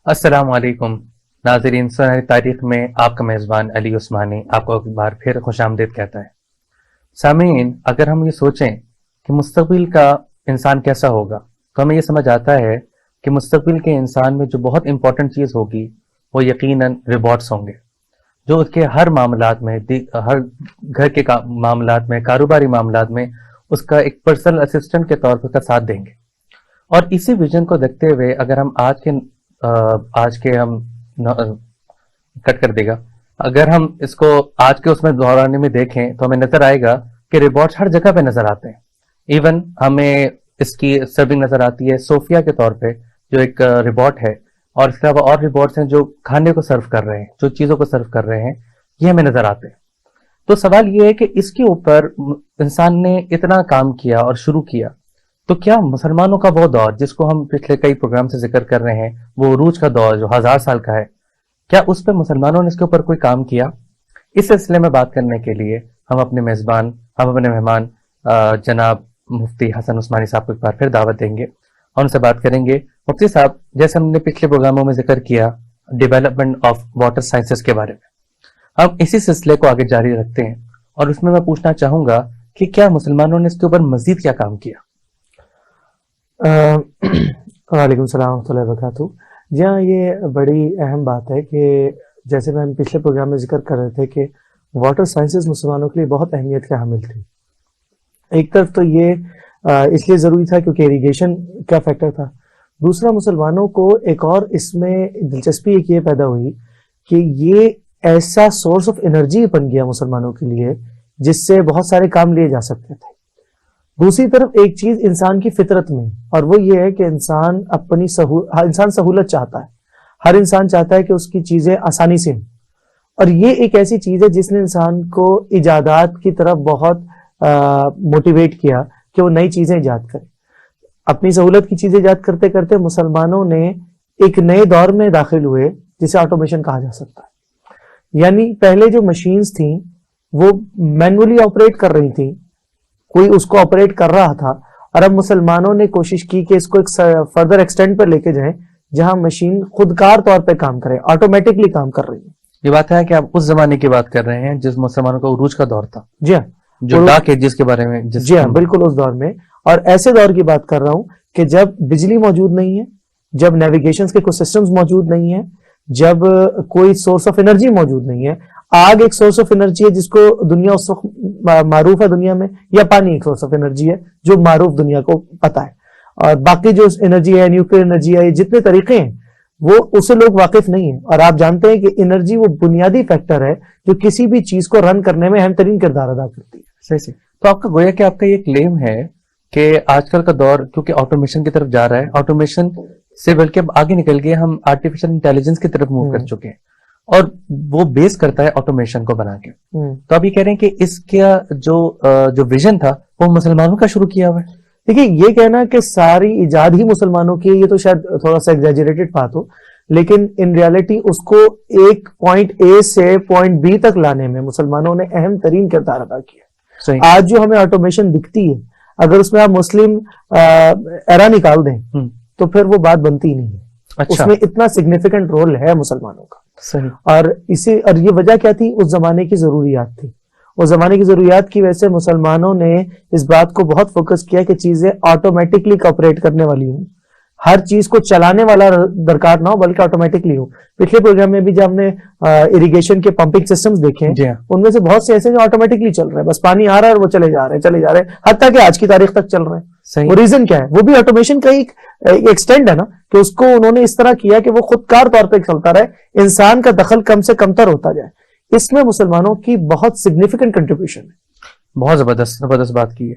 السلام علیکم ناظرین، سنہری تاریخ میں آپ کا میزبان علی عثمانی آپ کو ایک بار پھر خوش آمدید کہتا ہے۔ سامعین، اگر ہم یہ سوچیں کہ مستقبل کا انسان کیسا ہوگا تو ہمیں یہ سمجھ آتا ہے کہ مستقبل کے انسان میں جو بہت امپورٹنٹ چیز ہوگی وہ یقیناً روبوٹس ہوں گے، جو اس کے ہر معاملات میں، ہر گھر کے معاملات میں، کاروباری معاملات میں اس کا ایک پرسنل اسسٹنٹ کے طور پر ساتھ دیں گے۔ اور اسی ویژن کو دیکھتے ہوئے اگر ہم آج کے ہم کٹ کر دے گا، اگر ہم اس کو آج کے اس میں دورانی میں دیکھیں تو ہمیں نظر آئے گا کہ روبوٹس ہر جگہ پہ نظر آتے ہیں۔ ایون ہمیں اس کی سرونگ نظر آتی ہے صوفیہ کے طور پہ، جو ایک روبوٹ ہے، اور اس کے علاوہ اور روبوٹس ہیں جو کھانے کو سرو کر رہے ہیں، جو چیزوں کو سرو کر رہے ہیں، یہ ہمیں نظر آتے ہیں۔ تو سوال یہ ہے کہ اس کے اوپر انسان نے اتنا کام کیا اور شروع کیا، تو کیا مسلمانوں کا وہ دور جس کو ہم پچھلے کئی پروگرام سے ذکر کر رہے ہیں، وہ عروج کا دور جو 1000 سال کا ہے، کیا اس پہ مسلمانوں نے اس کے اوپر کوئی کام کیا؟ اس سلسلے میں بات کرنے کے لیے ہم اپنے مہمان جناب مفتی حسن عثمانی صاحب کو ایک بار پھر دعوت دیں گے اور ان سے بات کریں گے۔ مفتی صاحب، جیسے ہم نے پچھلے پروگراموں میں ذکر کیا ڈیولپمنٹ آف واٹر سائنسز کے بارے میں، ہم اسی سلسلے کو آگے جاری رکھتے ہیں، اور اس میں پوچھنا چاہوں گا کہ کیا مسلمانوں نے اس کے اوپر مزید کیا کام کیا؟ وعلیکم السلام ورحمۃ اللہ وبرکاتہ۔ جی ہاں، یہ بڑی اہم بات ہے کہ جیسے میں پچھلے پروگرام میں ذکر کر رہے تھے کہ واٹر سائنسز مسلمانوں کے لیے بہت اہمیت کا حامل تھی۔ ایک طرف تو یہ اس لیے ضروری تھا کیونکہ اریگیشن کا فیکٹر تھا، دوسرا مسلمانوں کو ایک اور اس میں دلچسپی ایک یہ پیدا ہوئی کہ یہ ایسا سورس آف انرجی بن گیا مسلمانوں کے لیے جس سے بہت سارے کام لیے جا سکتے تھے۔ دوسری طرف ایک چیز انسان کی فطرت میں، اور وہ یہ ہے کہ انسان سہولت چاہتا ہے، ہر انسان چاہتا ہے کہ اس کی چیزیں آسانی سے ہوں، اور یہ ایک ایسی چیز ہے جس نے انسان کو ایجادات کی طرف بہت موٹیویٹ کیا کہ وہ نئی چیزیں ایجاد کرے۔ اپنی سہولت کی چیزیں ایجاد کرتے کرتے مسلمانوں نے ایک نئے دور میں داخل ہوئے جسے آٹومیشن کہا جا سکتا ہے۔ یعنی پہلے جو مشینز تھیں وہ مینولی آپریٹ کر رہی تھیں، کوئی اس کو آپریٹ کر رہا تھا، اور اب مسلمانوں نے کوشش کی کہ اس کو ایک فردر ایکسٹینڈ پر لے کے جائیں جہاں مشین خودکار طور پہ کام کرے، آٹومیٹکلی کام کر رہی ہے۔ یہ بات ہے کہ آپ اس زمانے کی بات کر رہے ہیں جس مسلمانوں کا عروج کا دور تھا، جی ہاں، جو ڈارک ایجز کے بارے میں، جی ہاں بالکل اس دور میں، اور ایسے دور کی بات کر رہا ہوں کہ جب بجلی موجود نہیں ہے، جب نیویگیشن کے کوئی سسٹمز موجود نہیں ہیں، جب کوئی سورس آف انرجی موجود نہیں ہے۔ آگ ایک سورس آف انرجی ہے جس کو دنیا اس وقت معروف ہے دنیا میں، یا پانی ایک سورس آف انرجی ہے جو معروف دنیا کو پتا ہے، اور باقی جو انرجی ہے، نیوکلیر انرجی ہے، یہ جتنے طریقے ہیں وہ اسے لوگ واقف نہیں ہیں۔ اور آپ جانتے ہیں کہ انرجی وہ بنیادی فیکٹر ہے جو کسی بھی چیز کو رن کرنے میں اہم ترین کردار ادا کرتی ہے۔ صحیح۔ تو آپ کا گویا کہ آپ کا یہ کلیم ہے کہ آج کل کا دور کیونکہ آٹومیشن کی طرف جا رہا ہے، آٹومیشن سے بلکہ اب آگے نکل گئے، ہم آرٹیفیشل انٹیلیجنس کی طرف موو کر چکے ہیں، اور وہ بیس کرتا ہے آٹومیشن کو بنا کے۔ تو آپ یہ کہہ رہے ہیں کہ اس کا جو ویژن تھا وہ مسلمانوں کا شروع کیا ہوا ہے؟ دیکھیے، یہ کہنا کہ ساری ایجاد ہی مسلمانوں کی، یہ تو شاید تھوڑا سا ایگزیجریٹڈ بات ہو، لیکن ان ریالٹی اس کو ایک پوائنٹ اے سے پوائنٹ بی تک لانے میں مسلمانوں نے اہم ترین کردار ادا کیا۔ آج جو ہمیں آٹومیشن دکھتی ہے، اگر اس میں آپ مسلم ایرا نکال دیں تو پھر وہ بات بنتی ہی نہیں ہے۔ اس میں اتنا سگنیفیکنٹ رول ہے مسلمانوں کا۔ اور یہ وجہ کیا تھی؟ اس زمانے کی ضروریات تھی۔ اس زمانے کی ضروریات کی وجہ سے مسلمانوں نے اس بات کو بہت فوکس کیا کہ چیزیں آٹومیٹکلی کوآپریٹ کرنے والی ہوں، ہر چیز کو چلانے والا درکار نہ ہو بلکہ آٹومیٹکلی ہو۔ پچھلے پروگرام میں بھی جب ہم نے اریگیشن کے پمپنگ سسٹمز دیکھے، ان میں سے بہت سے ایسے جو آٹومیٹکلی چل رہے ہیں، بس پانی آ رہا ہے اور وہ چلے جا رہے ہیں، حتیٰ کہ آج کی تاریخ تک چل رہے ہیں۔ وہ ریزن کیا ہے؟ وہ بھی آٹومیشن کا ایک ایکسٹینڈ ہے نا، کہ اس کو انہوں نے اس طرح کیا کہ وہ خودکار طور پہ چلتا رہے، انسان کا دخل کم سے کم تر ہوتا جائے۔ اس میں مسلمانوں کی بہت سگنیفیکنٹ کنٹریبیوشن ہے۔ بہت زبردست بات کی ہے۔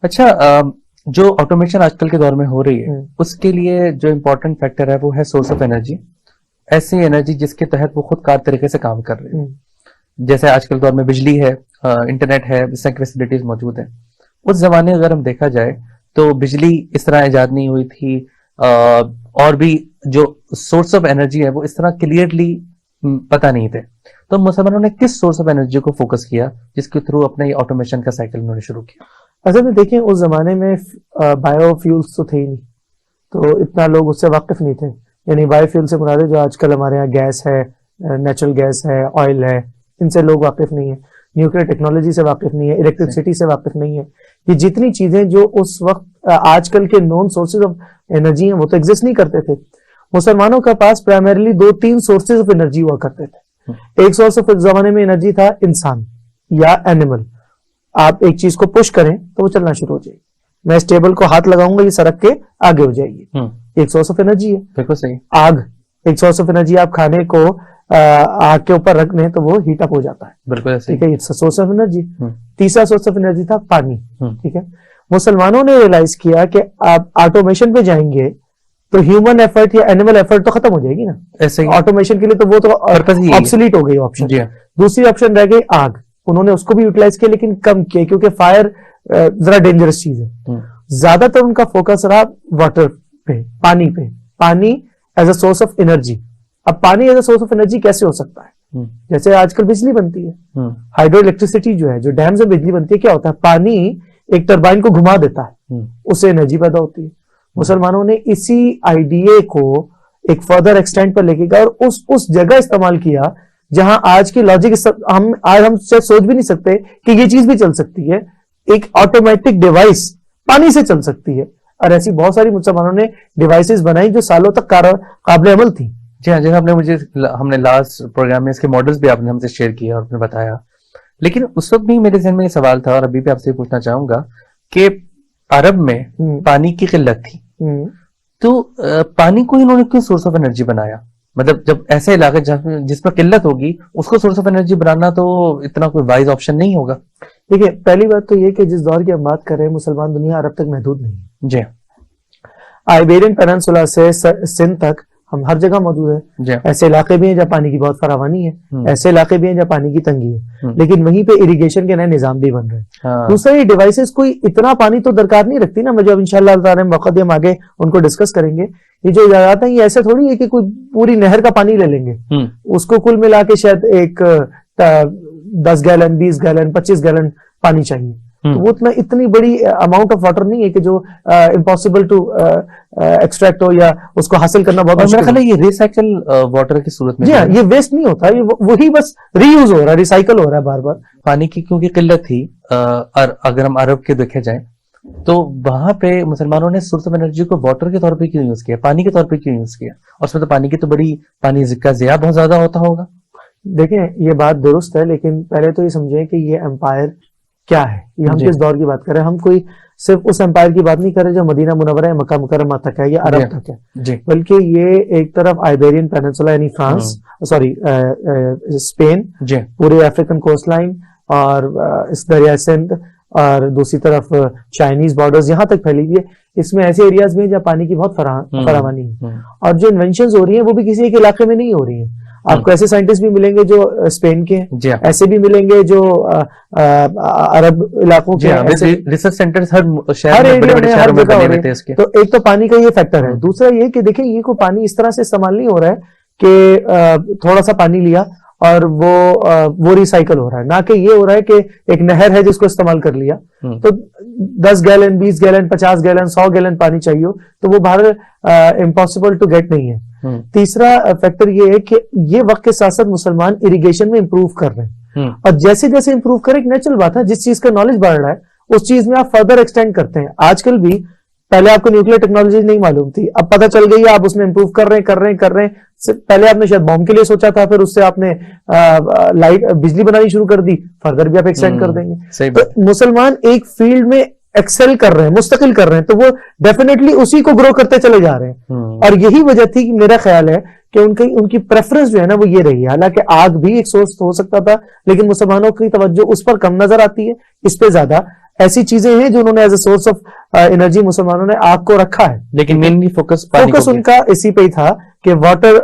اچھا، جو آٹومیشن آج کل کے دور میں ہو رہی ہے اس کے لیے جو امپورٹنٹ فیکٹر ہے وہ ہے سورس آف انرجی، ایسی انرجی جس کے تحت وہ خود کار طریقے سے کام کر رہی ہے۔ جیسے آج کل دور میں بجلی ہے، انٹرنیٹ ہے، اس طرح کی فیسلٹیز موجود ہیں۔ اس زمانے اگر ہم دیکھا جائے تو بجلی اس طرح ایجاد نہیں ہوئی تھی، اور بھی جو سورس آف انرجی ہے وہ اس طرح کلیئرلی پتہ نہیں تھے۔ تو مسلمانوں نے کس سورس آف انرجی کو فوکس کیا جس کے تھرو اپنا یہ آٹومیشن کا سائیکل انہوں نے شروع کیا؟ اصل میں دیکھیں، اس زمانے میں بایو فیولز تو تھے ہی نہیں، تو اتنا لوگ اس سے واقف نہیں تھے۔ یعنی بایو فیول سے مراد ہے جو آج کل ہمارے یہاں گیس ہے, نیچرل گیس ہے, آئل ہے, ان سے لوگ واقف نہیں ہیں, نیوکلیر ٹیکنالوجی سے واقف نہیں ہے, الیکٹرسٹی سے واقف نہیں ہے. یہ جتنی چیزیں جو اس وقت آج کل کے نون سورسز آف انرجی ہیں وہ تو ایگزسٹ نہیں کرتے تھے. مسلمانوں کے پاس پرائمریلی 2-3 سورسز آف انرجی ہوا کرتے تھے. ایک سورس آف زمانے میں انرجی تھا انسان یا اینیمل. آپ ایک چیز کو پش کریں تو وہ چلنا شروع ہو جائے گی. میں اس ٹیبل کو ہاتھ لگاؤں گا, یہ سڑک کے آگے ہو جائے گی. ایک سورس آف انرجی ہے. بالکل صحیح. آگ ایک سورس آف انرجی. آپ کھانے کو آگ کے اوپر رکھ دیں تو وہ ہیٹ اپ ہو جاتا ہے. بالکل ٹھیک ہے, اٹس سورس آف انرجی. تیسرا سورس آف انرجی تھا پانی. ٹھیک ہے, مسلمانوں نے ریئلائز کیا کہ آپ آٹومیشن پہ جائیں گے تو ہیومن ایفرٹ یا اینیمل ایفرٹ تو ختم ہو جائے گی نا. ایسے ہی آٹومیشن کے لیے تو وہ تو آبسلیٹ ہو گئی آپشن. دوسری آپشن رہ گئی آگ. انہوں نے اس کو بھی یوٹیلائز کیا لیکن کم کیا, کیونکہ فائر ذرا ڈینجرس چیز ہے. زیادہ تر ان کا فوکس رہا واٹر پہ, پانی پہ. پانی as a source of energy. اب پانی as a source of energy کیسے ہو سکتا ہے؟ جیسے آج کل بجلی بنتی ہے, ہائیڈرو الیکٹریسٹی جو ہے, جو ڈیم سے بجلی بنتی ہے, کیا ہوتا ہے, پانی ایک ٹربائن کو گھما دیتا ہے, اس سے انرجی پیدا ہوتی ہے. مسلمانوں نے اسی آئیڈیا کو ایک فردر ایکسٹینڈ پر لے کے گیا اور اس جگہ استعمال کیا جہاں آج کی لاجک ہم سوچ بھی نہیں سکتے کہ یہ چیز بھی چل سکتی ہے. ایک آٹومیٹک ڈیوائس پانی سے چل سکتی ہے, اور ایسی بہت ساری مسلمانوں نے ڈیوائسز بنائی جو سالوں تک قابل عمل تھی. جی ہاں, جیسے ہم نے لاسٹ پروگرام میں اس کے ماڈلز بھی آپ نے ہم سے شیئر کیا اور آپ نے بتایا, لیکن اس وقت بھی میرے ذہن میں یہ سوال تھا اور ابھی بھی آپ سے پوچھنا چاہوں گا کہ عرب میں پانی کی قلت تھی, تو پانی کو انہوں نے کیوں سورس آف انرجی بنایا؟ مطلب جب ایسے علاقے جس میں قلت ہوگی اس کو سورس آف انرجی بنانا تو اتنا کوئی وائز آپشن نہیں ہوگا. دیکھیے, پہلی بات تو یہ کہ جس دور کی ہم بات کر رہے ہیں مسلمان دنیا عرب تک محدود نہیں ہے. جی, آئیبیرین پیننسولا سے سندھ تک ہم ہر جگہ موجود ہیں. جی, ایسے علاقے بھی ہیں جہاں پانی کی بہت فراوانی ہے, ایسے علاقے بھی ہیں جہاں پانی کی تنگی ہے, لیکن وہیں پہ اریگیشن کے نئے نظام بھی بن رہے ہیں. دوسرا, یہ ڈیوائسز کوئی اتنا پانی تو درکار نہیں رکھتی نا. مجھے اب انشاءاللہ تعالیٰ موقع دیں ہم آگے ان کو ڈسکس کریں گے. یہ جو ایجادات ہیں یہ ایسا تھوڑی ہے کہ کوئی پوری نہر کا پانی لے لیں گے, اس کو کل ملا کے شاید ایک 10 گیلن 20 گیلن 25 گیلن پانی چاہیے. تو وہ اتنی بڑی اماؤنٹ آف واٹر نہیں ہے کہ جو امپاسبل ٹو ایکسٹریکٹ ہو یا اس کو حاصل کرنا بہت میرا خیال ہے یہ ریسائکل واٹر کی صورت میں. جی ہاں, یہ ویسٹ نہیں ہوتا, وہی بس ری یوز ہو رہا ہے, ریسائکل ہو رہا ہے بار بار. پانی کی کیونکہ قلت تھی, اگر ہم عرب کے دیکھے جائیں تو وہاں پہ مسلمانوں نے سورس آف انرجی کو واٹر کے طور پہ کیوں یوز کیا, پانی کے طور پہ کیوں یوز کیا؟ اور اس میں تو پانی کی تو بڑی پانی کا ضیاع بہت زیادہ ہوتا ہوگا. دیکھیں, یہ بات درست ہے, لیکن پہلے تو یہ سمجھیں کہ یہ امپائر کیا ہے. یہ ہم کس دور کی بات کر رہے ہیں؟ ہم کوئی صرف اس امپائر کی بات نہیں کر رہے جو مدینہ منورہ یا مکہ مکرمہ تک ہے یا عرب تک ہے, بلکہ یہ ایک طرف آئیبیرین پیننسولا یعنی فرانس, سوری اسپین, پورے افریقن کوسٹ لائن اور اس دریائے سندھ, اور دوسری طرف چائنیز بارڈرز یہاں تک پھیلی ہوئی ہے. اس میں ایسے ایریاز بھی ہیں جہاں پانی کی بہت فراوانی ہے, اور جو انوینشنز ہو رہی ہیں وہ بھی کسی ایک علاقے میں نہیں ہو رہی ہیں. آپ کو ایسے سائنٹسٹ بھی ملیں گے جو اسپین کے ہیں, ایسے بھی ملیں گے جو عرب علاقوں کے ریسرچ سینٹرز ہر شہر میں بڑے بڑے شہروں میں بنے ہوئے تھے اس کے. تو ایک تو پانی کا یہ فیکٹر ہے. دوسرا یہ کہ دیکھیں, یہ کوئی پانی اس طرح سے استعمال نہیں ہو رہا ہے کہ تھوڑا سا پانی لیا اور وہ ریسائکل ہو رہا ہے, نہ کہ یہ ہو رہا ہے کہ ایک نہر ہے جس کو استعمال کر لیا تو 10 گیلن 20 گیلن 50 گیلن 100 گیلن پانی چاہیے ہو, تو وہ باہر امپاسبل ٹو گیٹ نہیں ہے. تیسرا فیکٹر یہ ہے کہ یہ وقت کے ساتھ ساتھ مسلمان اریگیشن میں امپروو کر رہے ہیں, اور جیسے جیسے امپروو کریں, ایک نیچرل بات ہے, جس چیز کا نالج بڑھ رہا ہے اس چیز میں آپ فردر ایکسٹینڈ کرتے ہیں. آج کل بھی پہلے آپ کو نیوکلیر ٹیکنالوجی نہیں معلوم تھی, اب پتہ چل گئی ہے, آپ اس میں امپروو کر رہے ہیں. پہلے آپ نے شاید بام کے لیے سوچا تھا, پھر اس سے آپ نے لائٹ بجلی بنانی شروع کر دی, فردر بھی آپ ایکسٹینڈ کر دیں گے. تو مسلمان ایک فیلڈ میں ایکسل کر رہے ہیں, مستقل کر رہے ہیں, تو وہ ڈیفینیٹلی اسی کو گرو کرتے چلے جا رہے ہیں. اور یہی وجہ تھی کہ میرا خیال ہے کہ ان کی پریفرنس جو ہے نا وہ یہ رہی ہے. حالانکہ آگ بھی ایک سورس ہو سکتا تھا, لیکن مسلمانوں کی توجہ اس پر کم نظر آتی ہے, اس پہ زیادہ ایسی چیزیں ہیں جو انہوں نے as a source of energy مسلمانوں نے آگ کو رکھا ہے. لیکن مینلی فوکس ان کا اسی پہ ہی تھا کہ واٹر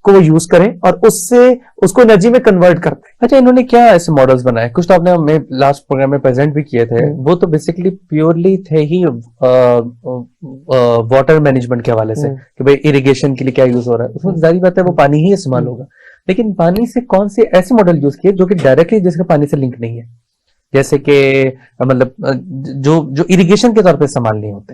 کو وہ یوز کریں اور اس کو انرجی میں کنورٹ کرتے. اچھا, انہوں نے کیا ایسے ماڈلز بنائے؟ کچھ تو آپ نے لاسٹ پروگرام میں پریزنٹ بھی کیے تھے, وہ تو بیسیکلی پیورلی تھے ہی واٹر مینجمنٹ کے حوالے سے کہ بھائی اریگیشن کے لیے کیا یوز ہو رہا ہے. اس میں ظاہری بات ہے وہ پانی ہی استعمال ہوگا, لیکن پانی سے کون سے ایسے ماڈل یوز کیے جو کہ ڈائریکٹلی جس کا پانی سے لنک نہیں ہے, جیسے کہ مطلب جو اریگیشن کے طور پہ استعمال نہیں ہوتے؟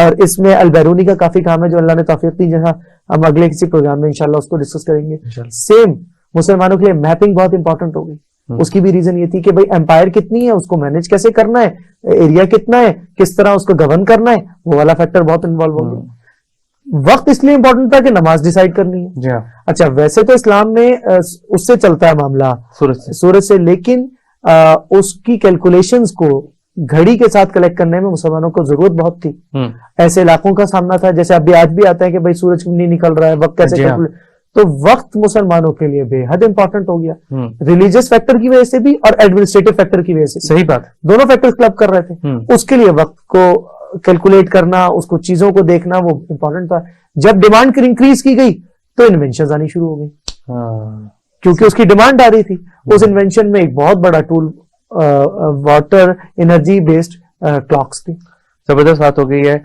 اور اس میں البیرونی کا کافی کام ہے جو اللہ نے توفیق دی، جہاں ہم اگلے کسی پروگرام میں انشاءاللہ اس کو ڈسکس کریں گے. سیم مسلمانوں کے لیے میپنگ بہت امپورٹنٹ ہوگی. اس کی بھی ریزن یہ تھی کہ بھائی امپائر کتنی ہے، اس کو مینج کیسے کرنا ہے، ایریا کتنا ہے، کس طرح اس کو گورن کرنا ہے، وہ والا فیکٹر بہت انوالو ہو گیا. وقت اس لیے امپورٹنٹ تھا کہ نماز ڈیسائیڈ کرنی ہے. جی ہاں. اچھا ویسے تو اسلام میں اس سے چلتا ہے معاملہ سورج سے، لیکن اس کی کیلکولیشنز کو گھڑی کے ساتھ کلیکٹ کرنے میں مسلمانوں کو ضرورت بہت تھی. ایسے علاقوں کا سامنا تھا جیسے ابھی آج بھی آتا ہے کہ بھائی سورج نہیں نکل رہا ہے، وقت کیسے کیلکولیٹ. تو وقت مسلمانوں کے لیے بے حد امپورٹنٹ ہو گیا، ریلیجیس فیکٹر کی وجہ سے بھی اور ایڈمنسٹریٹو فیکٹر کی وجہ سے. صحیح بات. دونوں فیکٹر کلب کر رہے تھے. اس کے لیے وقت کو کیلکولیٹ کرنا، اس کو چیزوں کو دیکھنا وہ امپورٹنٹ تھا. جب ڈیمانڈ انکریز کی گئی تو انوینشنز آنی شروع ہو گئی کیونکہ اس کی ڈیمانڈ آ رہی تھی. اس انوینشن میں ایک بہت بڑا tool water energy based clocks تھی. زبردست بات ہو گئی ہے.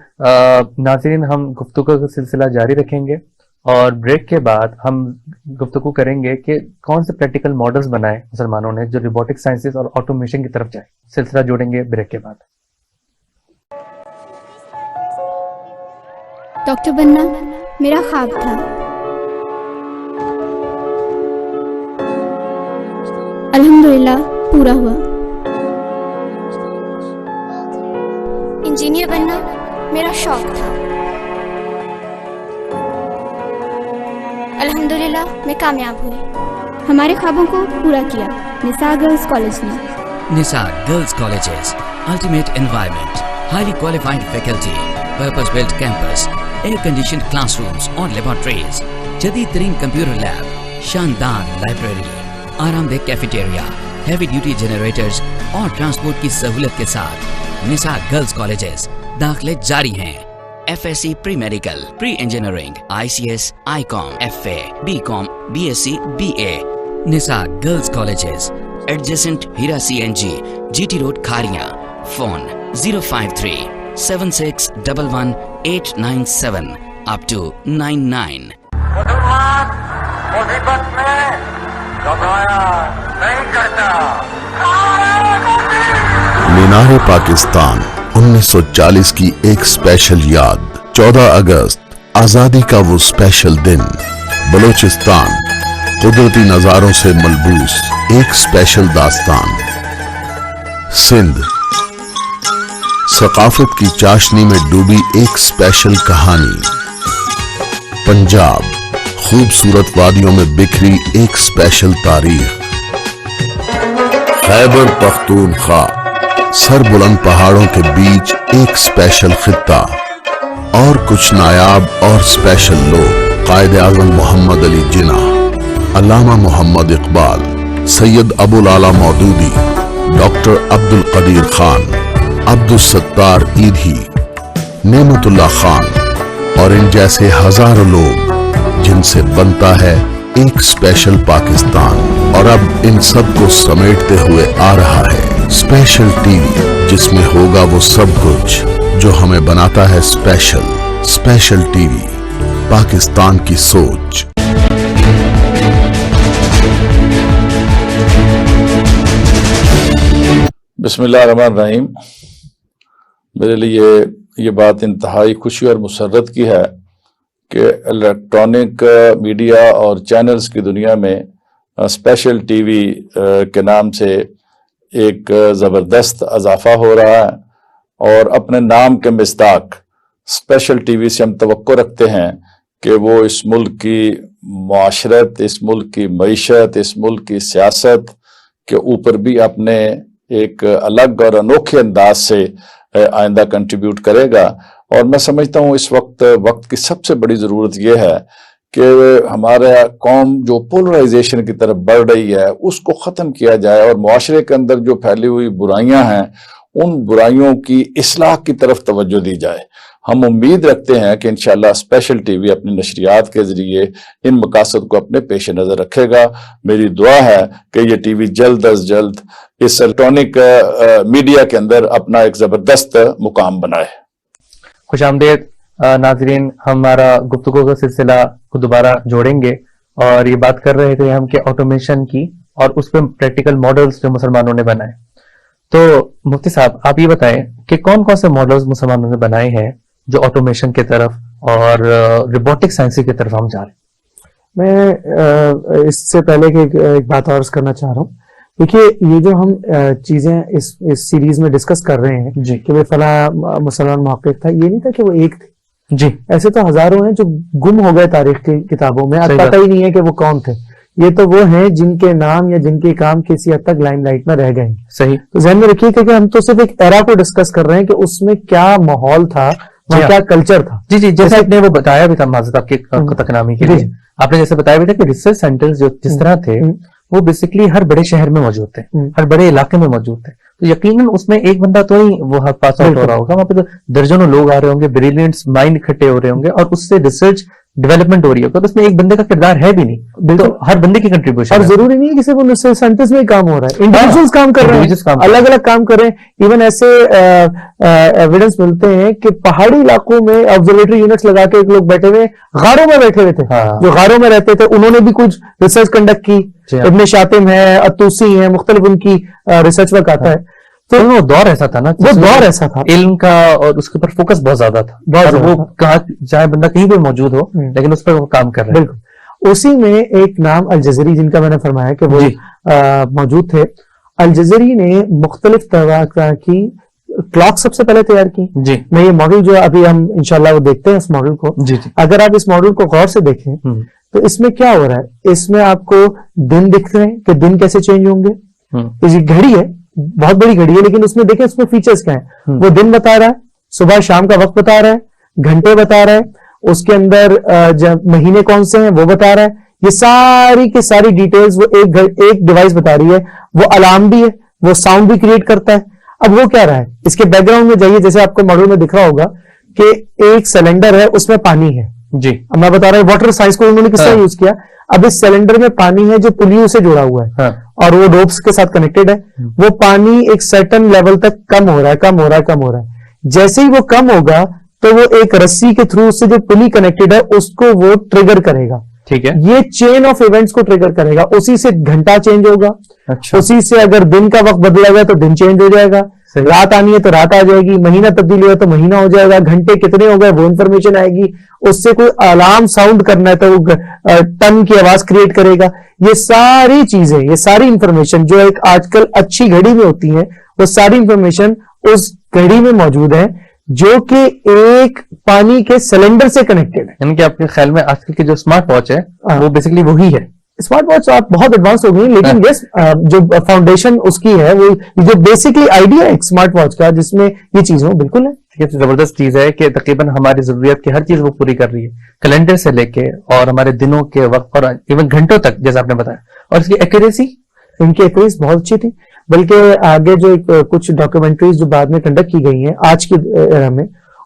ناظرین ہم گفتگو کا سلسلہ جاری رکھیں گے اور بریک کے بعد ہم گفتگو کریں گے کہ کون سے پریکٹیکل ماڈلز بنائے مسلمانوں نے جو روبوٹک سائنسز اور آٹومیشن کی طرف جائے. سلسلہ جوڑیں گے بریک کے بعد. ڈاکٹر بننا میرا خواب تھا. الحمدللہ پورا ہوا. انجینئر بننا میرا شوق تھا. الحمدللہ میں کامیاب ہوئی. ہمارے خوابوں کو پورا کیا نساء گرلز کالج نے. Nisa Girls Colleges, ultimate environment, highly qualified faculty, purpose-built campus, air-conditioned classrooms اور laboratories, جدید ترین کمپیوٹر لیب, شاندار لائبریری, آرام دہ کیفیٹیریا, ہیوی ڈیوٹی جنریٹرز اور ٹرانسپورٹ کی سہولت کے ساتھ نساء گرلز کالجز داخلے جاری ہیں. F S C pre medical, pre engineering, I C S, I com, F A, B com, B S C, B A. Nisa girls colleges adjacent Hira C N G, G T road Kharian. Phone 053-7611-897 up to 99. مسلمان مصیبت میں گھبرایا نہیں کرتا. مینار پاکستان 1940 کی ایک special یاد. 14 اگست آزادی کا وہ اسپیشل دن. بلوچستان قدرتی نظاروں سے ملبوس ایک اسپیشل داستان. سندھ ثقافت کی چاشنی میں ڈوبی ایک اسپیشل کہانی. پنجاب خوبصورت وادیوں میں بکھری ایک اسپیشل تاریخ. خیبر پختونخوا سر بلند پہاڑوں کے بیچ ایک اسپیشل خطہ. اور کچھ نایاب اور اسپیشل لوگ: قائد اعظم محمد علی جناح، علامہ محمد اقبال، سید ابو العلا مودودی، ڈاکٹر عبد القدیر خان، عبد الستار ایدھی، نعمت اللہ خان اور ان جیسے ہزاروں لوگ جن سے بنتا ہے ایک اسپیشل پاکستان. اور اب ان سب کو سمیٹتے ہوئے آ رہا ہے اسپیشل ٹی وی، جس میں ہوگا وہ سب کچھ جو ہمیں بناتا ہے special. Special T V, Pakistan کی سوچ. بسم اللہ الرحمن الرحیم. میرے لیے یہ بات انتہائی خوشی اور مسرت کی ہے کہ الیکٹرانک میڈیا اور چینلز کی دنیا میں اسپیشل ٹی وی کے نام سے ایک زبردست اضافہ ہو رہا ہے. اور اپنے نام کے مصداق اسپیشل ٹی وی سے ہم توقع رکھتے ہیں کہ وہ اس ملک کی معاشرت، اس ملک کی معیشت، اس ملک کی سیاست کے اوپر بھی اپنے ایک الگ اور انوکھے انداز سے آئندہ کنٹریبیوٹ کرے گا. اور میں سمجھتا ہوں اس وقت کی سب سے بڑی ضرورت یہ ہے کہ ہمارا قوم جو پولرائزیشن کی طرف بڑھ رہی ہے اس کو ختم کیا جائے اور معاشرے کے اندر جو پھیلی ہوئی برائیاں ہیں ان برائیوں کی اصلاح کی طرف توجہ دی جائے. ہم امید رکھتے ہیں کہ انشاءاللہ اسپیشل ٹی وی اپنی نشریات کے ذریعے ان مقاصد کو اپنے پیش نظر رکھے گا. میری دعا ہے کہ یہ ٹی وی جلد از جلد اس الیکٹرانک میڈیا کے اندر اپنا ایک زبردست مقام بنائے. خوش آمدید ناظرین. ہمارا گفتگو کا سلسلہ کو دوبارہ جوڑیں گے اور یہ بات کر رہے تھے ہم کہ آٹومیشن کی اور اس پہ پریکٹیکل ماڈلز جو مسلمانوں نے بنائے. تو مفتی صاحب آپ یہ بتائیں کہ کون کون سے ماڈلز مسلمانوں نے بنائے ہیں جو آٹومیشن کی طرف اور روبوٹک سائنس کی طرف ہم جا رہے ہیں؟ میں اس سے پہلے کہ ایک بات اور کرنا چاہ رہا ہوں. دیکھیے یہ جو ہم چیزیں اس سیریز میں ڈسکس کر رہے ہیں جی کہ وہ فلاں مسلمان محقق تھا, یہ نہیں تھا کہ وہ ایک تھے. جی ایسے تو ہزاروں ہیں جو گم ہو گئے تاریخ کی کتابوں میں, اب صحیح پتہ ہی نہیں ہے کہ وہ کون تھے. یہ تو وہ ہیں جن کے نام یا جن کے کام کسی حد تک لائم لائٹ میں رہ گئے ہیں. صحیح. تو ذہن میں رکھیے کہ ہم تو صرف ایک ایرا کو ڈسکس کر رہے ہیں کہ اس میں کیا ماحول تھا, وہاں کیا کلچر تھا. جی جی, جیسے آپ نے وہ بتایا بھی تھا معذرت آپ کی تک نامی کے لیے, آپ نے جیسے بتایا بھی تھا کہ ریسرچ سینٹر جو جس طرح تھے وہ بیسکلی ہر بڑے شہر میں موجود تھے, ہر بڑے علاقے میں موجود تھے. تو یقیناً اس میں ایک بندہ تو ہی وہ پاس آؤٹ ہو رہا ہوگا, وہاں پہ تو درجنوں لوگ آ رہے ہوں گے, بریلینٹس مائنڈ اکٹھے ہو رہے ہوں گے, اور اس سے ریسرچ ڈیولپمنٹ ہو رہی ہوگا. تو اس میں ایک بندے کا کردار ہے بھی نہیں, تو ہر بندے کی کنٹریبیوشن. اور ضروری نہیں ہے کہ صرف ریسرچ سینٹرز میں کام ہو رہا ہے, انڈیویجولز کام کر رہے ہیں, الگ الگ کام کر رہے ہیں. ایون ایسے ایویڈنس ملتے ہیں کہ پہاڑی علاقوں میں آبزرویٹری یونٹس لگا کے ایک لوگ بیٹھے ہوئے غاروں میں بیٹھے ہوئے تھے, جو غاروں میں رہتے تھے, انہوں نے بھی کچھ ریسرچ کنڈکٹ کی. ابن شاطم ہے, اتوسی ہیں, مختلف ان کی ریسرچ ورک آتا ہے. تو وہ دور ایسا تھا نا, وہ دور ایسا تھا, علم کا اور اس کے اوپر فوکس بہت زیادہ تھا, اور وہ کہاں چاہے بندہ کہیں بھی موجود ہو لیکن اس پر وہ کام کر رہے ہیں. بالکل. اسی میں ایک نام الجزری, جن کا میں نے فرمایا کہ وہ موجود تھے. الجزری نے مختلف طرح کی کلاک سب سے پہلے تیار کی. جی میں یہ ماڈل جو ابھی ہم انشاءاللہ وہ دیکھتے ہیں اس ماڈل کو, جی جی, اگر آپ اس ماڈل کو غور سے دیکھیں تو اس میں کیا ہو رہا ہے, اس میں آپ کو دن دکھ رہے ہیں کہ دن کیسے چینج ہوں گے. یہ گھڑی ہے, بہت بڑی گھڑی ہے, لیکن اس میں دیکھیں اس میں فیچرز کیا ہیں. وہ دن بتا رہا ہے, صبح شام کا وقت بتا رہا ہے, گھنٹے بتا رہا ہے, اس کے اندر مہینے کون سے ہیں وہ بتا رہا ہے. یہ ساری کی ساری ڈیٹیلز وہ ایک ڈیوائس بتا رہی ہے. وہ الارم بھی ہے, وہ ساؤنڈ بھی کریٹ کرتا ہے. اب وہ کیا رہا ہے, اس کے بیک گراؤنڈ میں جائیے, جیسے آپ کو ماڈل میں دکھ رہا ہوگا کہ ایک سلنڈر ہے, اس میں پانی ہے. جی اب میں بتا رہا ہوں واٹر سائنس کو انہوں نے کس طرح یوز کیا. اب اس سلنڈر میں پانی ہے جو پلیوں سے جڑا ہوا ہے اور وہ روپس کے ساتھ کنیکٹڈ ہے. وہ پانی ایک سرٹن لیول تک کم ہو رہا ہے, کم ہو رہا ہے, کم ہو رہا ہے. جیسے ہی وہ کم ہوگا تو وہ ایک رسی کے تھرو سے جو پلی کنیکٹڈ ہے اس کو وہ ٹریگر کرے گا. ٹھیک ہے, یہ چین آف ایونٹس کو ٹریگر کرے گا. اسی سے گھنٹہ چینج ہوگا, اسی سے اگر دن کا وقت بدلا گیا تو دن چینج ہو جائے گا, رات آنی ہے تو رات آ جائے گی, مہینہ تبدیل ہوا تو مہینہ ہو جائے گا, گھنٹے کتنے ہو گئے وہ انفارمیشن آئے گی. اس سے کوئی الارم ساؤنڈ کرنا ہے تو وہ ٹن کی آواز کریٹ کرے گا. یہ ساری چیزیں, یہ ساری انفارمیشن جو ایک آج کل اچھی گھڑی میں ہوتی ہیں, وہ ساری انفارمیشن اس گھڑی میں موجود ہے جو کہ ایک پانی کے سلنڈر سے کنیکٹڈ ہے. یعنی کہ آپ کے خیال میں آج کل کی جو اسمارٹ واچ ہے وہ بیسکلی وہی ہے. اسمارٹ واچ آپ بہت ایڈوانس ہو گئی, لیکن یس جو فاؤنڈیشن اس کی ہے, وہ جو بیسکلی آئیڈیا ہے اسمارٹ واچ کا, جس میں یہ چیز ہو بالکل ہے. یہ زبردست چیز ہے کہ تقریباً ہماری ضروریات کی ہر چیز وہ پوری کر رہی ہے, کیلنڈر سے لے کے اور ہمارے دنوں کے وقت اور ایون گھنٹوں تک, جیسا آپ نے بتایا. اور اس کی ایکوریسی, ان کی ایکوریسی بہت اچھی تھی. بلکہ آگے جو کچھ ڈاکومنٹریز جو بعد میں کنڈکٹ کی گئی ہیں آج کی ایرا میں,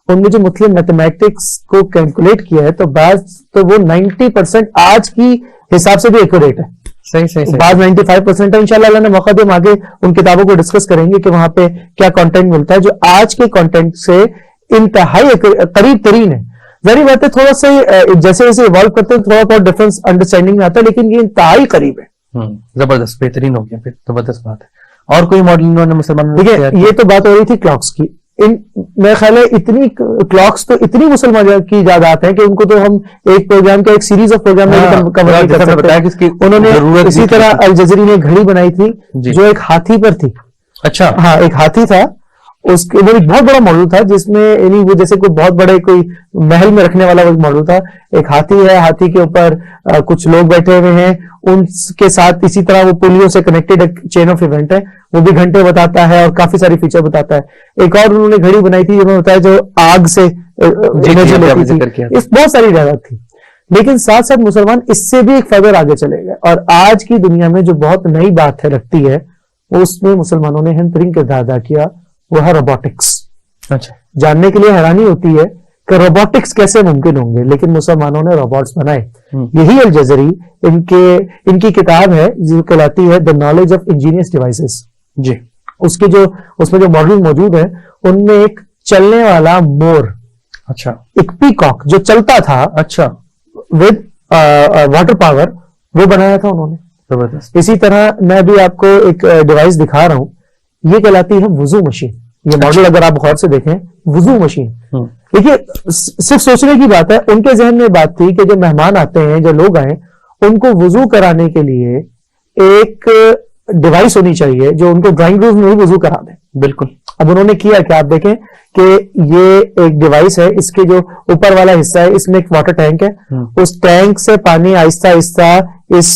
ان میں جو مختلف میتھمیٹکس کو کیلکولیٹ کیا ہے, تو بعض تو وہ 90% آج کی حساب سے بھی ایکوریٹ ہے. صحیح. بعض 95% ہے. انشاءاللہ اللہ نے موقع دے, ہم آگے ان کتابوں کو ڈسکس کریں گے کہ وہاں پہ کیا کانٹینٹ ملتا ہے جو آج کے کانٹینٹ سے انتہائی قریب ترین ہے. ظاہر بات ہے تھوڑا سا جیسے جیسے ایوالو کرتے ہیں تھوڑا بہت ڈفرنس انڈرسٹینڈنگ میں آتا ہے, لیکن یہ انتہائی قریب ہے. زبردست, بہترین ہو گیا, پھر زبردست بات ہے. اور کوئی ماڈل انہوں نے مسلمانوں نے, یہ تو بات ہو رہی تھی کلاکس کی. میرا خیال ہے اتنی کلاکس تو اتنی مسلمان کی ایجادات ہیں کہ ان کو تو ہم ایک پروگرام کا ایک سیریز آف پروگرام میں کور نہیں کر سکتے. انہوں نے اسی طرح الجزری نے گھڑی بنائی تھی جو ایک ہاتھی پر تھی. اچھا, ہاں ایک ہاتھی تھا, اس کے وہ ایک بہت بڑا ماڈل تھا جس میں یعنی وہ جیسے کوئی بہت بڑے کوئی محل میں رکھنے والا وہ ماڈل تھا. ایک ہاتھی ہے, ہاتھی کے اوپر کچھ لوگ بیٹھے ہوئے ہیں, ان کے ساتھ اسی طرح وہ پولیوں سے کنیکٹڈ ایک چین آف ایونٹ ہے, وہ بھی گھنٹے بتاتا ہے اور کافی ساری فیچر بتاتا ہے. ایک اور انہوں نے گھڑی بنائی تھی جو میں بتایا جو آگ سے انرجی لیتی تھی. اس بہت ساری ایجادات تھی, لیکن ساتھ ساتھ مسلمان اس سے بھی ایک فردر آگے چلے گئے. اور آج کی دنیا میں جو بہت نئی بات ہے لگتی ہے, اس میں مسلمانوں نے اہم ترین کردار ادا کیا, وہ ہے روبوٹکس. اچھا, جاننے کے لیے حیرانی ہوتی ہے کہ روبوٹکس کیسے ممکن ہوں گے, لیکن مسلمانوں نے روبوٹس بنائے. یہی الجزری ان کی کتاب ہے جو کہلاتی ہے the knowledge of engineers devices. جی, اس میں جو ماڈل موجود ہے ان میں ایک چلنے والا مور, اچھا, ایک پیکاک جو چلتا تھا, اچھا, ود واٹر پاور, وہ بنایا تھا انہوں نے. زبردست. اسی طرح میں بھی آپ کو ایک ڈیوائس دکھا رہا ہوں, یہ کہلاتی ہے وضو مشین. یہ ماڈل اگر آپ غور سے دیکھیں, وضو مشین, دیکھیے صرف سوچنے کی بات ہے، ان کے ذہن میں بات تھی کہ جو مہمان آتے ہیں، جو لوگ آئے، ان کو وضو کرانے کے لیے ایک ڈیوائس ہونی چاہیے جو ان کو ڈرائنگ روم میں ہی وضو کرا دے. بالکل. اب انہوں نے کیا کہ آپ دیکھیں کہ یہ ایک ڈیوائس ہے، اس کے جو اوپر والا حصہ ہے اس میں ایک واٹر ٹینک ہے، اس ٹینک سے پانی آہستہ آہستہ اس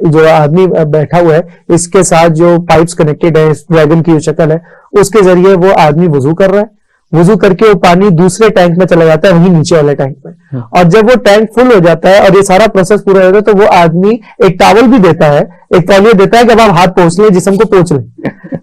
جو آدمی بیٹھا ہوا ہے اس کے ساتھ جو پائپس کنیکٹڈ ہے، اس ڈریگن کی جو شکل ہے اس کے ذریعے وہ آدمی وضو کر رہا ہے. وضو کر کے وہ پانی دوسرے ٹینک میں چلا جاتا ہے، وہیں نیچے والے ٹینک میں، اور جب وہ ٹینک فل ہو جاتا ہے اور یہ سارا پروسیس پورا ہو جاتا ہے تو وہ آدمی ایک ٹاول بھی دیتا ہے، ایک تولیہ دیتا ہے کہ اب آپ ہاتھ پہنچ لیں، جسم کو پہنچ لیں.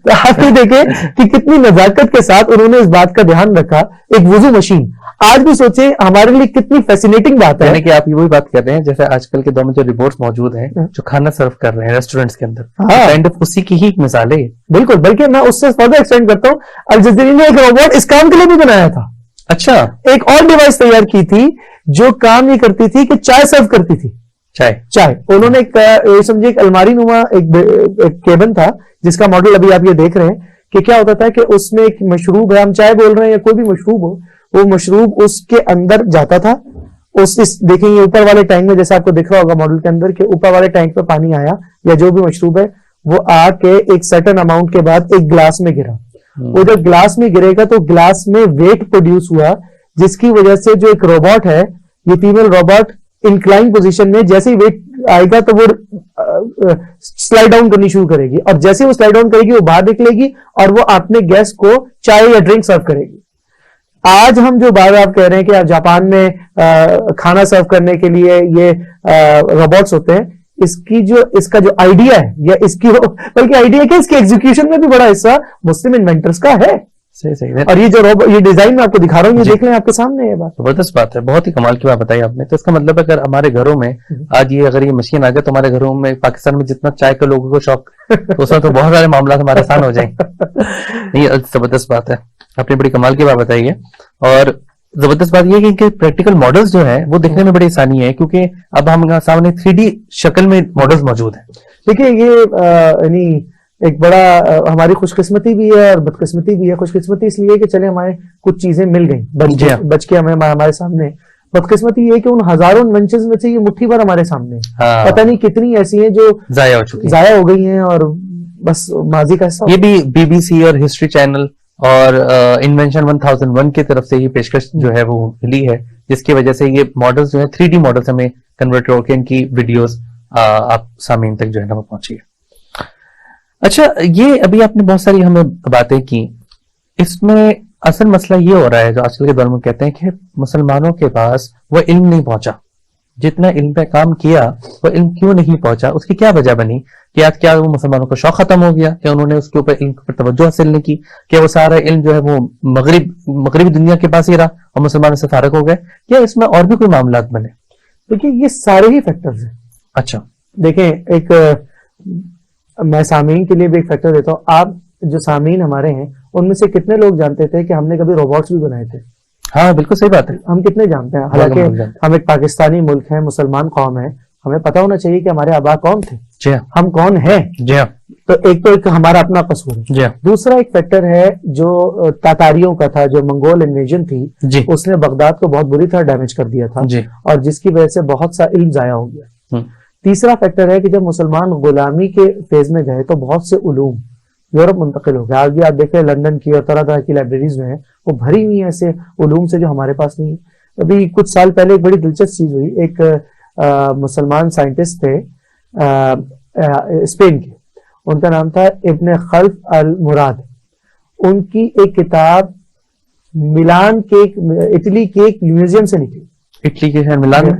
تو آپ یہ دیکھیں کہ کتنی نزاکت کے ساتھ انہوں نے اس بات کا دھیان رکھا. ایک وضو مشین آج بھی سوچیں ہمارے لیے کتنی فیسینیٹنگ بات ہے. یعنی کہ آپ یہ وہی بات کر رہے ہیں جیسے آج کل کے دور میں جو روبوٹس موجود ہیں جو کھانا سرو کر رہے ہیں ریسٹورینٹس کے اندر، کائنڈ آف اسی کی ہی ایک مثال ہے. بالکل، بلکہ میں اس سے فردر ایکسٹینڈ کرتا ہوں، الجزیرہ نے ایک روبوٹ اس کام کے لیے بھی بنایا تھا. اچھا. ایک اور ڈیوائس تیار کی تھی جو کام یہ کرتی تھی کہ چائے سرو کرتی تھی. چائے انہوں نے یہ سمجھے ایک الماری نما ایک کیبن تھا جس کا ماڈل ابھی آپ یہ دیکھ رہے ہیں کہ کیا ہوتا تھا کہ اس میں ایک مشروب ہے، ہم چائے بول رہے ہیں یا کوئی بھی مشروب ہو، وہ مشروب اس کے اندر جاتا تھا. دیکھیں یہ اوپر والے ٹینک میں جیسے آپ کو دکھ رہا ہوگا ماڈل کے اندر کہ اوپر والے ٹینک پہ پانی آیا یا جو بھی مشروب ہے وہ آ کے ایک سرٹن اماؤنٹ کے بعد ایک گلاس میں گرا. وہ جب گلاس میں گرے گا تو گلاس میں ویٹ پروڈیوس ہوا، جس کی وجہ سے جو ایک روبوٹ ہے، یہ فیمیل روبوٹ انکلائن پوزیشن میں جیسے ہی ویٹ آئے گا تو وہ سلائڈ ڈاؤن کرنی شروع کرے گی، اور جیسے وہ سلائڈ ڈاؤن کرے گی وہ باہر نکلے گی اور وہ اپنے گیسٹ کو چائے یا ڈرنک سرو کرے گی. آج ہم جو بات آپ کہہ رہے ہیں کہ جاپان میں کھانا سرو کرنے کے لیے یہ روبوٹس ہوتے ہیں، اس کا جو آئیڈیا ہے یا اس کی بلکہ آئیڈیا کہ اس کے ایگزیکیوشن میں بھی بڑا حصہ مسلم انوینٹرز کا ہے. صحیح. اور یہ جو یہ ڈیزائن میں آپ کو دکھا رہا ہوں، یہ دیکھ لیں آپ کے سامنے ہے. بات زبردست بات ہے، بہت ہی کمال کی بات بتائی آپ نے. تو اس کا مطلب اگر ہمارے گھروں میں آج اگر یہ مشین آ جائے تو ہمارے گھروں میں پاکستان میں جتنا چائے کے لوگوں کو شوق اس میں تو بہت سارے معاملات ہمارے آسان ہو جائیں. یہ زبردست بات ہے، آپ نے بڑی کمال کی بات بتائی ہے. اور زبردست بات یہ ہے کہ پریکٹیکل ماڈلز جو ہیں وہ دیکھنے میں بڑی آسانی ہے کیونکہ اب ہم سامنے 3D شکل میں ماڈلز موجود ہیں. دیکھیے یہ یعنی ایک بڑا ہماری خوش قسمتی بھی ہے اور بدقسمتی بھی ہے. خوش قسمتی اس لیے کہ چلے ہمارے کچھ چیزیں مل گئیں بچ کے ہمارے سامنے. بدقسمتی یہ کہ ان ہزاروں انوینشنز میں سے یہ مٹھی بھر ہمارے سامنے پتہ نہیں کتنی ایسی ہیں جو ضائع ہو گئی ہیں اور بس ماضی کا حصہ. یہ بھی BBC اور ہسٹری چینل اور انوینشن 1001 کی طرف سے یہ پیشکش جو ہے وہ ملی ہے، جس کی وجہ سے یہ ماڈلز جو ہے 3D ماڈلز ہمیں کنورٹ ہو کے ان کی ویڈیوز آپ سامعین تک جو ہے نا وہ پہنچی ہے. اچھا، یہ ابھی آپ نے بہت ساری ہمیں باتیں کی، اس میں اصل مسئلہ یہ ہو رہا ہے جو آج کل کے دور میں کہتے ہیں کہ مسلمانوں کے پاس وہ علم نہیں پہنچا، جتنا علم پہ کام کیا وہ علم کیوں نہیں پہنچا، اس کی کیا وجہ بنی؟ کیا وہ مسلمانوں کا شوق ختم ہو گیا کہ انہوں نے اس کے اوپر علم پر توجہ حاصل نہیں کی؟ کہ وہ سارا علم جو ہے وہ مغربی دنیا کے پاس ہی رہا اور مسلمانوں سے فارغ ہو گئے، یا اس میں اور بھی کوئی معاملات بنے؟ دیکھیے یہ سارے ہی فیکٹرز ہیں. اچھا دیکھیں، ایک میں سامعین کے لیے بھی ایک فیکٹر دیتا ہوں. آپ جو سامعین ہمارے ہیں ان میں سے کتنے لوگ جانتے تھے کہ ہم نے کبھی روبوٹس بھی بنائے تھے؟ ہاں بالکل صحیح بات ہے. ہم کتنے جانتے ہیں؟ حالانکہ ہم ایک پاکستانی ملک ہیں، مسلمان قوم ہے، ہمیں پتا ہونا چاہیے کہ ہمارے آبا کون تھے، جی ہاں، ہم کون ہیں. جی ہاں. تو ایک ہمارا اپنا قصور ہے. جی ہاں. دوسرا ایک فیکٹر ہے جو تاتاریوں کا تھا، جو منگول انویژن تھی، جی. اس نے بغداد کو بہت بری طرح ڈیمیج کر دیا تھا، جی. اور جس کی وجہ سے بہت سا علم ضائع ہو گیا. تیسرا فیکٹر ہے کہ جب مسلمان غلامی کے فیز میں گئے تو بہت سے علوم یورپ منتقل ہو گئے. آج بھی آپ دیکھیں لندن کی اور طرح طرح کی لائبریریز میں ہیں، وہ بھری ہوئی ہیں ایسے علوم سے جو ہمارے پاس نہیں. ابھی کچھ سال پہلے ایک بڑی دلچسپ چیز ہوئی. ایک مسلمان سائنٹسٹ تھے اسپین کے، ان کا نام تھا ابن خلف المراد. ان کی ایک کتاب ملان کے اٹلی کے ایک میوزیم سے نکلی. اٹلی کے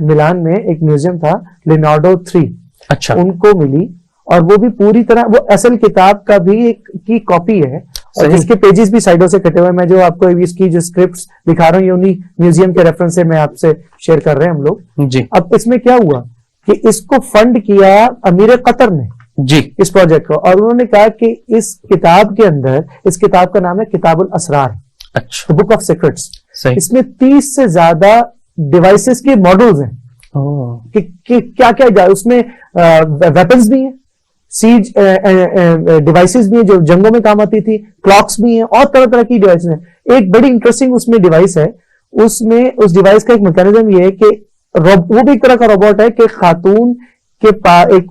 ملان میں ایک میوزیم تھا لینارڈو 3. اچھا. ان کو ملی، اور وہ بھی پوری طرح وہ اصل کتاب کا بھی ایک کی کاپی ہے، اور جس کے پیجز بھی سائڈوں سے کٹے ہوئے. میں جو آپ کو اس کی جو اسکرپٹس دکھا رہا ہوں یہ انہی میوزیم کے ریفرنس سے میں آپ سے شیئر کر رہے ہیں ہم لوگ. جی. اب اس میں کیا ہوا کہ اس کو فنڈ کیا امیر قطر نے، جی، اس پروجیکٹ کو، اور انہوں نے کہا کہ اس کتاب کے اندر، اس کتاب کا نام ہے کتاب الاسرار، اچھا، بک آف سیکرٹس. اس میں 30 سے زیادہ ڈیوائسز کے ماڈلز ہیں کہ کیا جائے. اس میں ویپنز بھی ہیں، سیج ڈیوائسز بھی ہیں جو جنگوں میں کام آتی تھی، کلاکس بھی ہیں، اور طرح طرح کی ڈیوائسز ہیں. ایک بڑی انٹرسٹنگ اس میں ڈیوائس ہے، اس میں اس ڈیوائس کا ایک میکینزم یہ ہے کہ وہ بھی ایک طرح کا روبوٹ ہے کہ خاتون کے ایک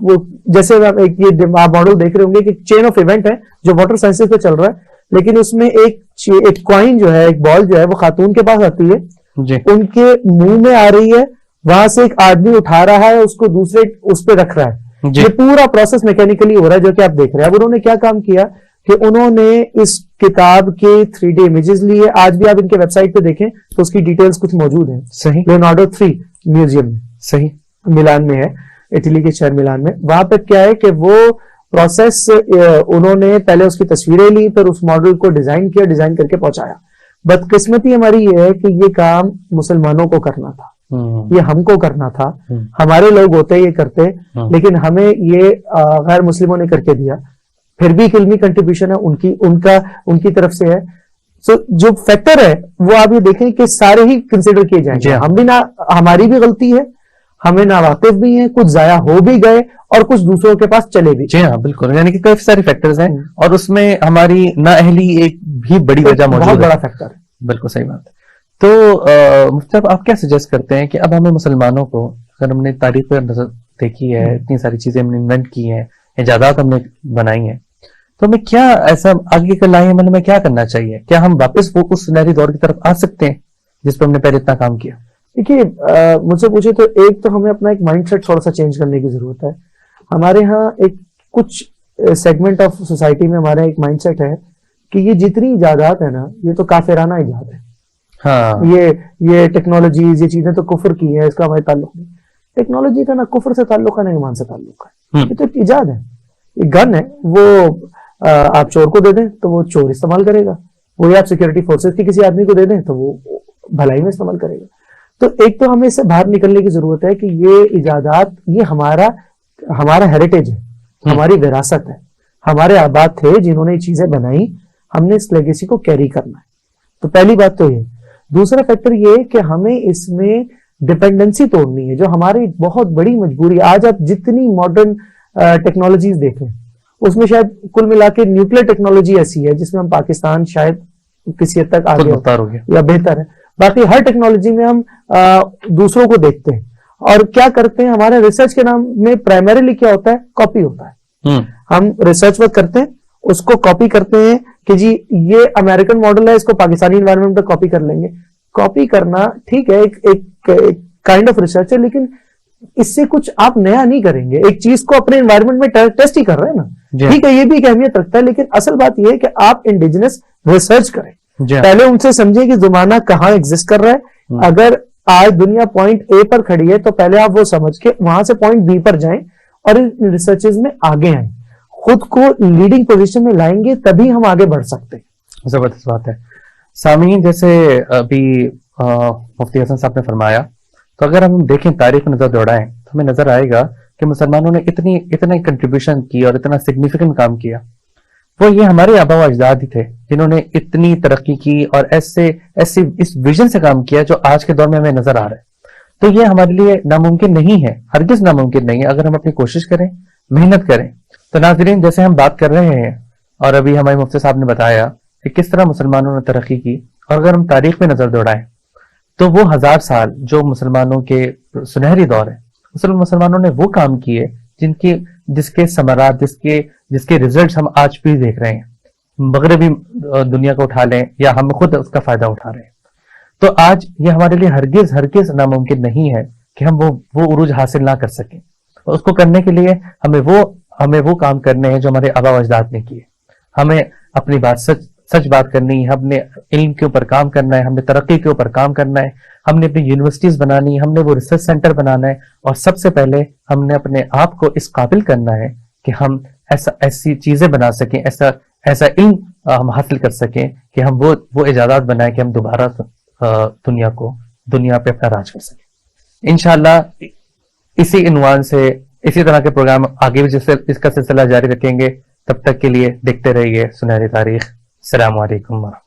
جیسے یہ ماڈل دیکھ رہے ہوں گے کہ چین آف ایونٹ ہے جو واٹر سائنسز پہ چل رہا ہے، لیکن اس میں ایک کوائن جو ہے، ایک بال جو ہے وہ خاتون کے پاس آتی ہے، جی ان کے منہ میں آ رہی ہے، وہاں سے ایک آدمی اٹھا رہا ہے، اس کو دوسرے اس پہ رکھ رہا ہے، جی یہ پورا پروسیس میکینیکلی ہو رہا ہے جو کہ آپ دیکھ رہے ہیں۔ اب انہوں نے کیا کام کیا کہ انہوں نے اس کتاب کے 3D امیجز لیے، آج بھی آپ ان کے ویب سائٹ پہ دیکھیں تو اس کی ڈیٹیلز کچھ موجود ہیں، صحیح لیونارڈو 3 میوزیم میں، صحیح ملان میں ہے، اٹلی کے شہر ملان میں۔ وہاں پہ کیا ہے کہ وہ پروسیس انہوں نے پہلے اس کی تصویریں لی، پھر اس ماڈل کو ڈیزائن کیا، ڈیزائن کر کے پہنچایا۔ بدقسمتی ہماری یہ ہے کہ یہ کام مسلمانوں کو کرنا تھا، یہ ہم کو کرنا تھا، ہمارے لوگ ہوتے یہ کرتے، لیکن ہمیں یہ غیر مسلموں نے کر کے دیا۔ پھر بھی ایک علمی کنٹریبیوشن ہے ان کی طرف سے ہے۔ سو جو فیکٹر ہے وہ آپ یہ دیکھیں کہ سارے ہی کنسیڈر کیے جائیں گے، ہم بھی نہ، ہماری بھی غلطی ہے، ہمیں ناواقف بھی ہیں، کچھ ضائع ہو بھی گئے اور کچھ دوسروں کے پاس چلے بھی۔ جی ہاں بالکل، یعنی کہ کافی سارے فیکٹرز ہیں اور اس میں ہماری نااہلی ایک بھی بڑی وجہ موجود ہے، بہت بڑا فیکٹر ہے۔ بالکل صحیح بات ہے۔ تو مفتی صاحب آپ کیا سجیسٹ کرتے ہیں کہ اب ہمیں مسلمانوں کو، اگر ہم نے تاریخ پر نظر دیکھی ہے، اتنی ساری چیزیں ہم نے انوینٹ کی ہیں، ایجادات ہم نے بنائی ہیں، تو ہمیں کیا ایسا آگے کا لائی عمل میں کیا کرنا چاہیے؟ کیا ہم واپس وہ اس سنہری دور کی طرف آ سکتے ہیں جس پہ ہم نے پہلے اتنا کام کیا؟ دیکھیے مجھ سے پوچھے تو ایک تو ہمیں اپنا ایک مائنڈ سیٹ تھوڑا سا چینج کرنے کی ضرورت ہے۔ ہمارے ہاں ایک کچھ سیگمنٹ آف سوسائٹی میں ہمارا ایک مائنڈ سیٹ ہے کہ یہ جتنی ایجادات ہے نا یہ تو کافرانہ ایجاد ہے، ہاں یہ ٹیکنالوجیز، یہ چیزیں تو کفر کی ہیں، اس کا ہمارے تعلق نہیں۔ ٹیکنالوجی کا نہ کفر سے تعلق ہے نہ ایمان سے تعلق ہے، یہ تو ایک ایجاد ہے، یہ گن ہے، وہ آپ چور کو دے دیں تو وہ چور استعمال کرے گا، وہی آپ سیکورٹی فورسز کی کسی آدمی کو دے دیں تو وہ بھلائی میں استعمال کرے گا۔ تو ایک تو ہمیں اس سے باہر نکلنے کی ضرورت ہے کہ یہ ایجادات، یہ ہمارا ہیریٹیج ہے، ہماری وراثت ہے، ہمارے آباد تھے جنہوں نے یہ چیزیں بنائی، ہم نے اس لیگیسی کو کیری کرنا ہے۔ تو پہلی بات تو یہ۔ دوسرا فیکٹر یہ کہ ہمیں اس میں ڈپینڈنسی توڑنی ہے، جو ہماری بہت بڑی مجبوری۔ آج آپ جتنی ماڈرن ٹیکنالوجیز دیکھیں اس میں شاید کل ملا کے نیوکلیر ٹیکنالوجی ایسی ہے جس میں ہم پاکستان شاید کسی حد تک آگے ہو گیا یا بہتر ہے، باقی ہر ٹیکنالوجی میں ہم دوسروں کو دیکھتے ہیں اور کیا کرتے ہیں، ہمارے ریسرچ کے نام میں پرائمریلی کیا ہوتا ہے، کاپی ہوتا ہے۔ ہم ریسرچ ورک کرتے ہیں، اس کو کاپی کرتے ہیں کہ جی یہ امریکن ماڈل ہے، اس کو پاکستانی انوائرمنٹ پہ کاپی کر لیں گے۔ کاپی کرنا ٹھیک ہے، ایک کائنڈ آف ریسرچ ہے، لیکن اس سے کچھ آپ نیا نہیں کریں گے، ایک چیز کو اپنے انوائرمنٹ میں ٹیسٹ ہی کر رہے ہیں نا، ٹھیک ہے یہ بھی ایک اہمیت رکھتا ہے، لیکن اصل بات یہ ہے کہ آپ انڈیجنس ریسرچ کریں، پہلے ان سے سمجھیں کہ زمانہ کہاں ایگزسٹ کر رہا ہے۔ اگر آج دنیا پوائنٹ اے پر کھڑی ہے تو پہلے آپ وہ سمجھ کے وہاں سے پوائنٹ بی پر جائیں اور ان ریسرچز میں آگے آئیں، خود کو لیڈنگ پوزیشن میں لائیں گے تبھی ہم آگے بڑھ سکتے ہیں۔ زبردست بات ہے۔ سامعین، جیسے ابھی مفتی حسن صاحب نے فرمایا، تو اگر ہم دیکھیں تاریخ نظر دوڑائیں تو ہمیں نظر آئے گا کہ مسلمانوں نے اتنی کنٹریبیوشن کی اور اتنا سگنیفیکنٹ کام کیا، وہ یہ ہمارے آبا و اجداد ہی تھے جنہوں نے اتنی ترقی کی اور ایسے اس ویژن سے کام کیا جو آج کے دور میں ہمیں نظر آ رہا ہے۔ تو یہ ہمارے لیے ناممکن نہیں ہے، ہرگز ناممکن نہیں ہے اگر ہم اپنی کوشش کریں، محنت کریں۔ تو ناظرین، جیسے ہم بات کر رہے ہیں اور ابھی ہمارے مفتی صاحب نے بتایا کہ کس طرح مسلمانوں نے ترقی کی، اور اگر ہم تاریخ میں نظر دوڑائیں تو وہ 1000 سال جو مسلمانوں کے سنہری دور ہے، مسلمانوں نے وہ کام کیے جس کے ثمرات، جس کے ریزلٹس ہم آج بھی دیکھ رہے ہیں، مغربی دنیا کو اٹھا لیں یا ہم خود اس کا فائدہ اٹھا رہے ہیں۔ تو آج یہ ہمارے لیے ہرگز ناممکن نہیں ہے کہ ہم وہ عروج حاصل نہ کر سکیں، اور اس کو کرنے کے لیے ہمیں وہ کام کرنے ہیں جو ہمارے آبا و اجداد نے کیے۔ ہمیں اپنی بات سچ بات کرنی ہے، ہم نے علم کے اوپر کام کرنا ہے، ہم نے ترقی کے اوپر کام کرنا ہے، ہم نے اپنی یونیورسٹیز بنانی ہے، ہم نے وہ ریسرچ سینٹر بنانا ہے، اور سب سے پہلے ہم نے اپنے آپ کو اس قابل کرنا ہے کہ ہم ایسی چیزیں بنا سکیں، ایسا علم ہم حاصل کر سکیں کہ ہم وہ ایجادات بنائیں کہ ہم دوبارہ دنیا پہ اپنا راج کر سکیں۔ انشاءاللہ اسی عنوان سے اسی طرح کے پروگرام آگے بھی اس کا سلسلہ جاری رکھیں گے۔ تب تک کے لیے دیکھتے رہیے سنہری تاریخ۔ السلام علیکم ورحمۃ اللہ۔